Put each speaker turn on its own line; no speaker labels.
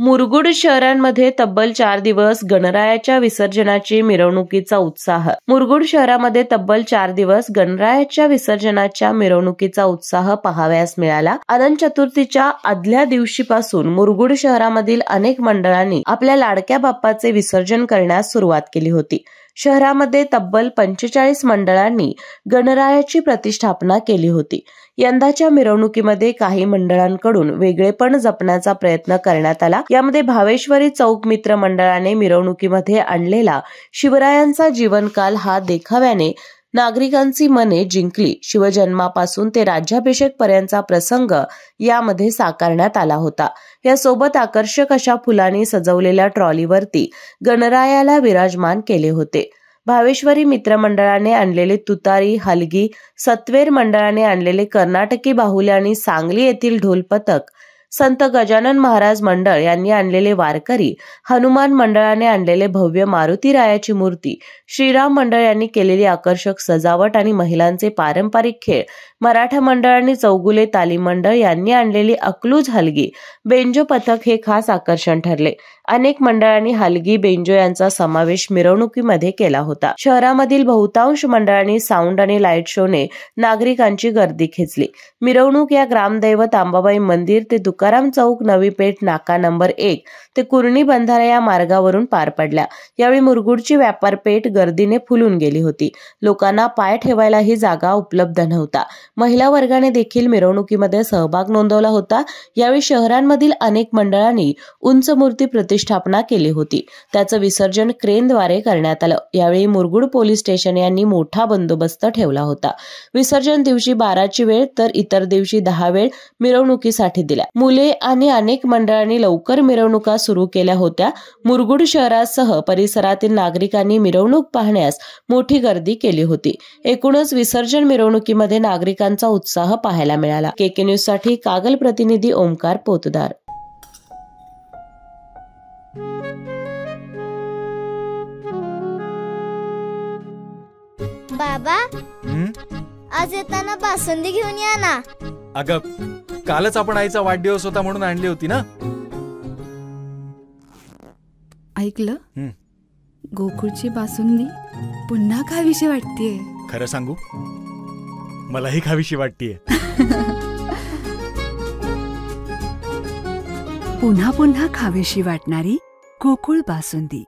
मुरगुड शहरांमध्ये तब्बल 4 दिवस गणरायाच्या विसर्जनाची मिरवणुकीचा उत्साह. मुरगुड शहरामध्ये तब्बल 4 दिवस गणरायाच्या विसर्जनाच्या मिरवणुकीचा उत्साह पाहावयास मिळाला. अनंत चतुर्थीच्या आदल्या दिवशीपासून मुरगुड शहरामधील अनेक मंडळांनी आपल्या लाडक्या बाप्पाचे विसर्जन करण्यास सुरुवात केली होती. शहरामध्ये तब्बल 45 मंडळांनी गणरायाची प्रतिष्ठापना केली होती. यंदाच्या मिरवणुकीमध्ये काही मंडळांकडून वेगळेपण जपण्याचा प्रयत्न करण्यात आला. यामध्ये भावेश्वरी चौक मित्र मंडळाने मिरवणुकीमध्ये आणलेला शिवरायांचा जीवनकाल हा देखाव्याने नागरिकांची मने जिंकली. शिवजन्मापासून ते राज्याभिषेक पर्यंतचा प्रसंग यामध्ये साकारण्यात आला होता. यासोबत आकर्षक अशा फुलांनी सजवलेल्या ट्रॉलीवरती गणरायाला विराजमान केले होते. भावेश्वरी मित्र मंडळाने आणलेले तुतारी, हलगी, सत्वेर मंडळाने आणलेले कर्नाटकी बाहुल्या आणि सांगली येथील ढोल पथक, संत गजानन महाराज मंडळ यांनी आणलेले वारकरी, हनुमान मंडळाने आणलेले भव्य मारुतीरायाची मूर्ती, श्रीराम मंडळ यांनी केलेली आकर्षक सजावट आणि महिलांचे पारंपरिक खेळ, मराठा मंडळ आणि चौगुले तालीम मंडळ यांनी आणलेली अकलूज हलगी, बेंजो पथक हे खास आकर्षण ठरले. अनेक मंडळांनी हलगी, बेंजो यांचा समावेश मिरवणुकीमध्ये केला होता. शहरामधील बहुतांश मंडळांनी साऊंड आणि लाईट शोने नागरिकांची गर्दी खेचली. मिरवणूक या ग्रामदैवत अंबाबाई मंदिर ते तुकाराम चौक, नवी पेठ नाका नंबर 1 ते कुर्णी बंधारा या मार्गावरून पार पडल्या. यावेळी मुरगुडची व्यापारपेठ गर्दीने फुलून गेली होती. लोकांना पाय ठेवायलाही जागा उपलब्ध नव्हता. महिला वर्गाने देखील मिरवणुकीमध्ये सहभाग नोंदवला होता. यावेळी शहरांमधील अनेक मंडळांनी उंच मूर्ती प्रतिष्ठापना केली होती. त्याचं विसर्जन क्रेनद्वारे करण्यात आलं. यावेळी मुरगुड पोलीस स्टेशन यांनी मोठा बंदोबस्त ठेवला होता. विसर्जन दिवशी 12ची वेळ तर इतर दिवशी 10 वेळ मिरवणुकीसाठी दिल्या. मुले आणि अनेक मंडळांनी लवकर मिरवणुका सुरू केल्या होत्या. मुरगुड शहरासह परिसरातील नागरिकांनी मिरवणूक पाहण्यास मोठी गर्दी केली होती. एकूणच विसर्जन मिरवणुकीमध्ये नागरिकांचा उत्साह पाहायला मिळाला. केके न्यूज साठी कागल प्रतिनिधी ओमकार पोतदार.
बाबा, आज येताना बासुंदी घेऊन या ना.
अगं, कालच आपण आईचा वाढदिवस होता म्हणून आणली होती ना.
ऐकलं, गोकुळची बासुंदी पुन्हा खावीशी वाटतेय.
खरं सांगू, मलाही खावीशी वाटतेय.
पुन्हा पुन्हा खावीशी वाटणारी गोकुळ बासुंदी.